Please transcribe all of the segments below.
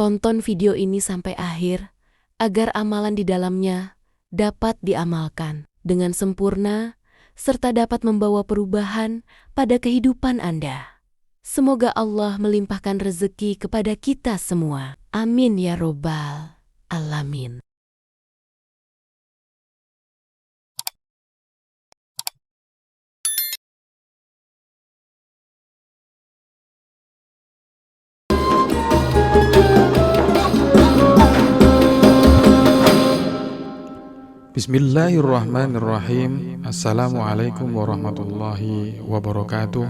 Tonton video ini sampai akhir agar amalan di dalamnya dapat diamalkan dengan sempurna serta dapat membawa perubahan pada kehidupan Anda. Semoga Allah melimpahkan rezeki kepada kita semua. Amin ya robbal alamin. Bismillahirrahmanirrahim. Assalamualaikum warahmatullahi wabarakatuh.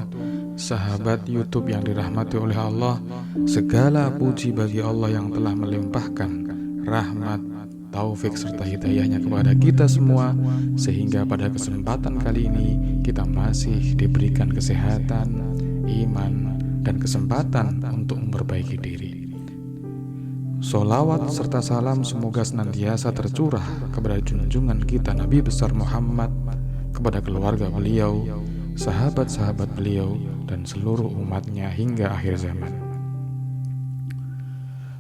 Sahabat YouTube yang dirahmati oleh Allah, segala puji bagi Allah yang telah melimpahkan rahmat, taufik serta hidayahnya kepada kita semua, sehingga pada kesempatan kali ini kita masih diberikan kesehatan, iman, dan kesempatan untuk memperbaiki diri. Sholawat serta salam semoga senantiasa tercurah kepada junjungan kita Nabi besar Muhammad, kepada keluarga beliau, sahabat-sahabat beliau, dan seluruh umatnya hingga akhir zaman.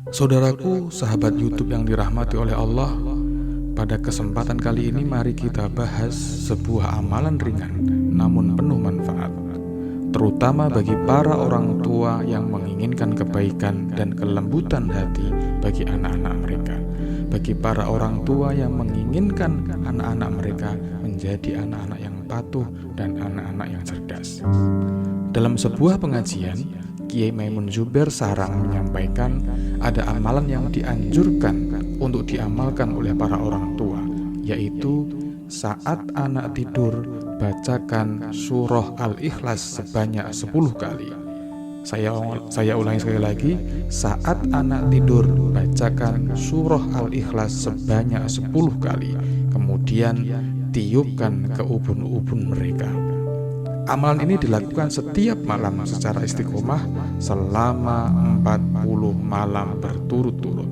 Saudaraku, sahabat YouTube yang dirahmati oleh Allah, pada kesempatan kali ini mari kita bahas sebuah amalan ringan namun penuh manfaat, terutama bagi para orang tua yang menginginkan kebaikan dan kelembutan hati bagi anak-anak mereka, bagi para orang tua yang menginginkan anak-anak mereka menjadi anak-anak yang patuh dan anak-anak yang cerdas. Dalam sebuah pengajian, Kiai Maimun Zubair Sarang menyampaikan ada amalan yang dianjurkan untuk diamalkan oleh para orang tua, yaitu saat anak tidur bacakan surah Al-Ikhlas sebanyak 10 kali. Saya ulangi sekali lagi, saat anak tidur bacakan surah Al-Ikhlas sebanyak 10 kali, kemudian tiupkan ke ubun-ubun mereka. Amalan ini dilakukan setiap malam secara istiqomah selama 40 malam berturut-turut.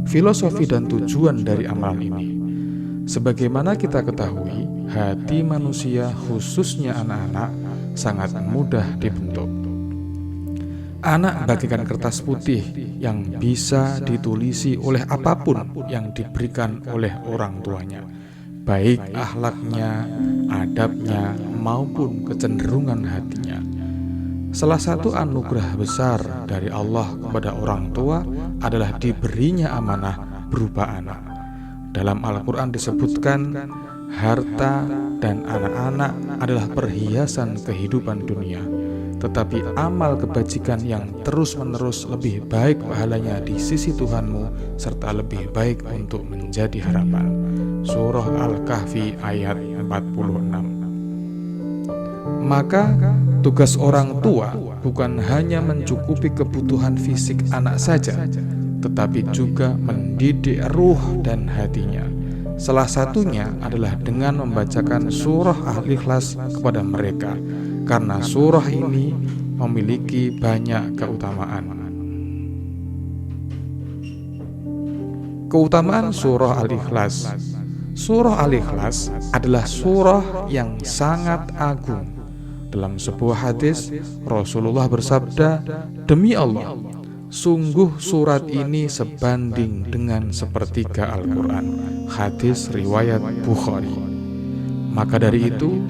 Filosofi dan tujuan dari amalan ini, sebagaimana kita ketahui, hati manusia khususnya anak-anak sangat mudah dibentuk. Anak bagaikan kertas putih yang bisa ditulisi oleh apapun yang diberikan oleh orang tuanya, baik akhlaknya, adabnya, maupun kecenderungan hatinya. Salah satu anugerah besar dari Allah kepada orang tua adalah diberinya amanah berupa anak. Dalam Al-Quran disebutkan, harta dan anak-anak adalah perhiasan kehidupan dunia, tetapi amal kebajikan yang terus-menerus lebih baik pahalanya di sisi Tuhanmu, serta lebih baik untuk menjadi harapan. Surah Al-Kahfi ayat 46. Maka tugas orang tua bukan hanya mencukupi kebutuhan fisik anak saja, tetapi juga mendidik ruh dan hatinya. Salah satunya adalah dengan membacakan surah Al-Ikhlas kepada mereka, karena surah ini memiliki banyak keutamaan. Keutamaan surah Al-Ikhlas. Surah Al-Ikhlas adalah surah yang sangat agung. Dalam sebuah hadis, Rasulullah bersabda, "Demi Allah, sungguh surat ini sebanding dengan sepertiga Al-Quran." Hadis riwayat Bukhari. Maka dari itu,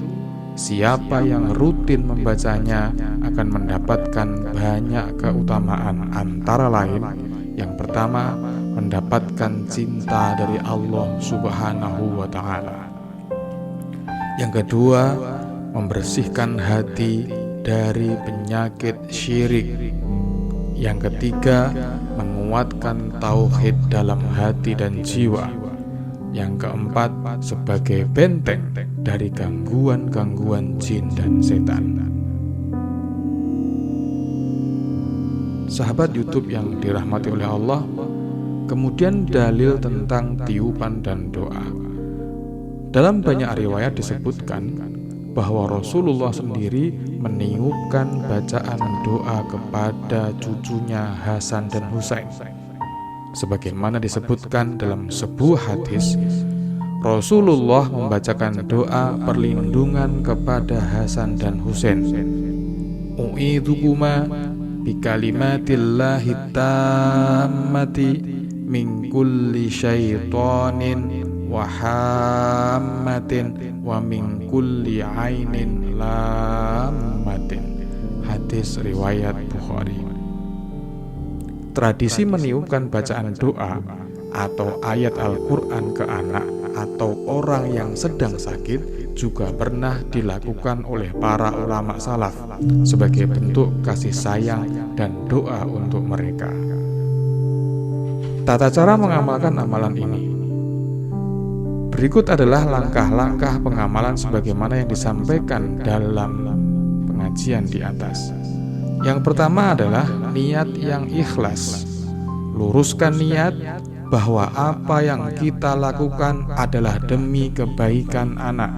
siapa yang rutin membacanya akan mendapatkan banyak keutamaan, antara lain, yang pertama, mendapatkan cinta dari Allah Subhanahu wa Ta'ala. Yang kedua, membersihkan hati dari penyakit syirik. Yang ketiga, menguatkan tauhid dalam hati dan jiwa. Yang keempat, sebagai benteng dari gangguan-gangguan jin dan setan. Sahabat YouTube yang dirahmati oleh Allah, kemudian dalil tentang tiupan dan doa. Dalam banyak riwayat disebutkan bahwa Rasulullah sendiri meniupkan bacaan doa kepada cucunya Hasan dan Husain. Sebagaimana disebutkan dalam sebuah hadis, Rasulullah membacakan doa perlindungan kepada Hasan dan Husain. U'idhukuma bi kalimatillahi tammati min kulli syaitonin wa hammatin wa min kulli ainin lammatin. Hadis riwayat Bukhari. Tradisi meniupkan bacaan doa atau ayat Al-Quran ke anak atau orang yang sedang sakit juga pernah dilakukan oleh para ulama salaf sebagai bentuk kasih sayang dan doa untuk mereka. Tata cara mengamalkan amalan ini. Berikut adalah langkah-langkah pengamalan sebagaimana yang disampaikan dalam pengajian di atas. Yang pertama adalah niat yang ikhlas. Luruskan niat bahwa apa yang kita lakukan adalah demi kebaikan anak,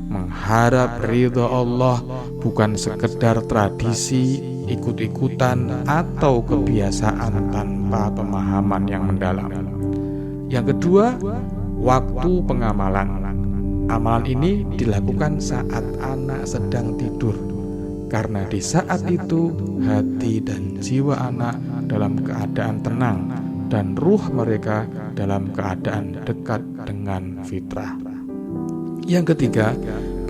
mengharap ridha Allah, bukan sekedar tradisi, ikut-ikutan, atau kebiasaan tanpa pemahaman yang mendalam. Yang kedua, waktu pengamalan. Amalan ini dilakukan saat anak sedang tidur, karena di saat itu hati dan jiwa anak dalam keadaan tenang dan ruh mereka dalam keadaan dekat dengan fitrah. Yang ketiga,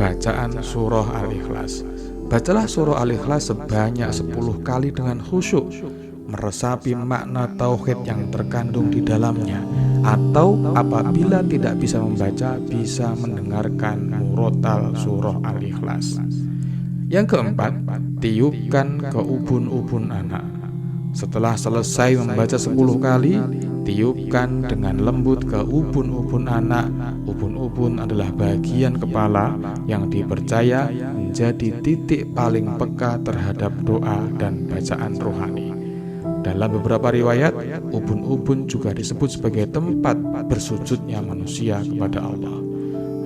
bacaan surah Al-Ikhlas. Bacalah surah Al-Ikhlas sebanyak 10 kali dengan khusyuk, meresapi makna tauhid yang terkandung di dalamnya, atau apabila tidak bisa membaca, bisa mendengarkan murotal surah Al-Ikhlas. Yang keempat, tiupkan ke ubun-ubun anak. Setelah selesai membaca 10 kali, tiupkan dengan lembut ke ubun-ubun anak. Ubun-ubun adalah bagian kepala yang dipercaya menjadi titik paling peka terhadap doa dan bacaan rohani. Dalam beberapa riwayat, ubun-ubun juga disebut sebagai tempat bersujudnya manusia kepada Allah.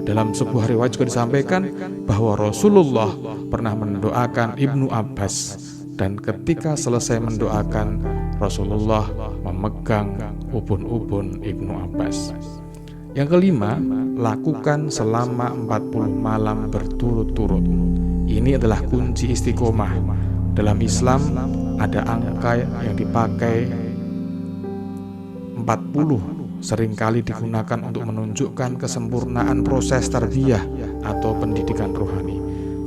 Dalam sebuah riwayat juga disampaikan bahwa Rasulullah pernah mendoakan Ibnu Abbas, dan ketika selesai mendoakan, Rasulullah memegang ubun-ubun Ibnu Abbas. Yang kelima, lakukan selama 40 malam berturut-turut. Ini adalah kunci istiqomah. Dalam Islam ada angka yang dipakai 40, seringkali digunakan untuk menunjukkan kesempurnaan proses tarbiyah atau pendidikan rohani.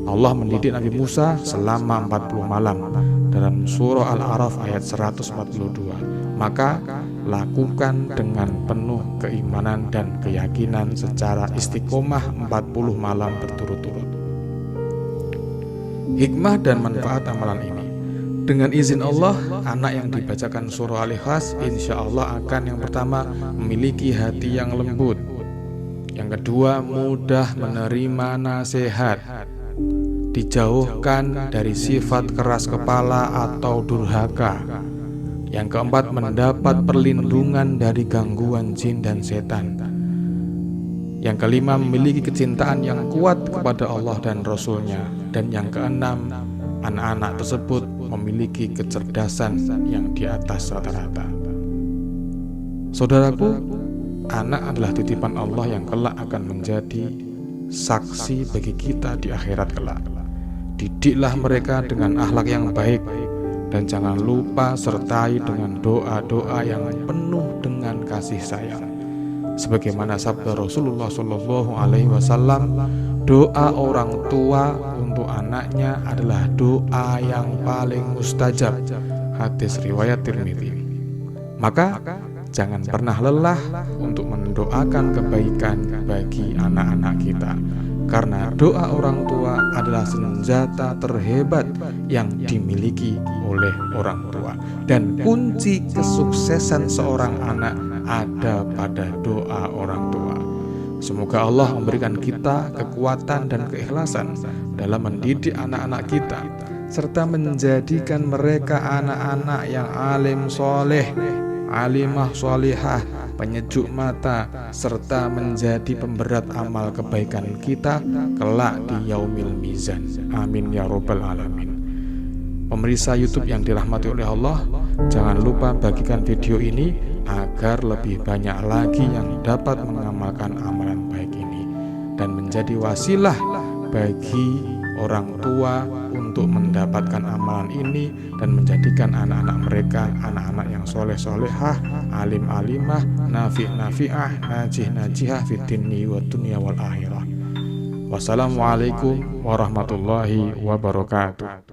Allah mendidik Nabi Musa selama 40 malam dalam surah Al-A'raf ayat 142. Maka lakukan dengan penuh keimanan dan keyakinan secara istiqomah 40 malam berturut-turut. Hikmah dan manfaat amalan ini. Dengan izin Allah, anak yang dibacakan surah Al-Ikhlas insya Allah akan yang pertama memiliki hati yang lembut. Yang kedua, mudah menerima nasihat, dijauhkan dari sifat keras kepala atau durhaka. Yang keempat, mendapat perlindungan dari gangguan jin dan setan. Yang kelima, memiliki kecintaan yang kuat kepada Allah dan Rasul-Nya. Dan yang keenam, anak-anak tersebut memiliki kecerdasan yang di atas rata-rata. Saudaraku, anak adalah titipan Allah yang kelak akan menjadi saksi bagi kita di akhirat kelak. Didiklah mereka dengan akhlak yang baik, dan jangan lupa sertai dengan doa-doa yang penuh dengan kasih sayang. Sebagaimana sabda Rasulullah SAW, doa orang tua untuk anaknya adalah doa yang paling mustajab. Hadis riwayat Tirmidzi. Maka jangan pernah lelah untuk mendoakan kebaikan bagi anak-anak kita, karena doa orang tua adalah senjata terhebat yang dimiliki oleh orang tua. Dan kunci kesuksesan seorang anak ada pada doa orang tua. Semoga Allah memberikan kita kekuatan dan keikhlasan dalam mendidik anak-anak kita, serta menjadikan mereka anak-anak yang alim soleh, alimah solihah, penyejuk mata, serta menjadi pemberat amal kebaikan kita kelak di yaumil mizan. Amin ya robbal alamin. Pemirsa YouTube yang dirahmati oleh Allah, jangan lupa bagikan video ini agar lebih banyak lagi yang dapat mengamalkan amalan baik ini dan menjadi wasilah bagi orang tua untuk mendapatkan amalan ini dan menjadikan anak-anak mereka anak-anak yang soleh-solehah, alim-alimah, nafi'-nafi'ah, najih-najihah fid dinni wa dunya wal akhirah. Wassalamualaikum warahmatullahi wabarakatuh.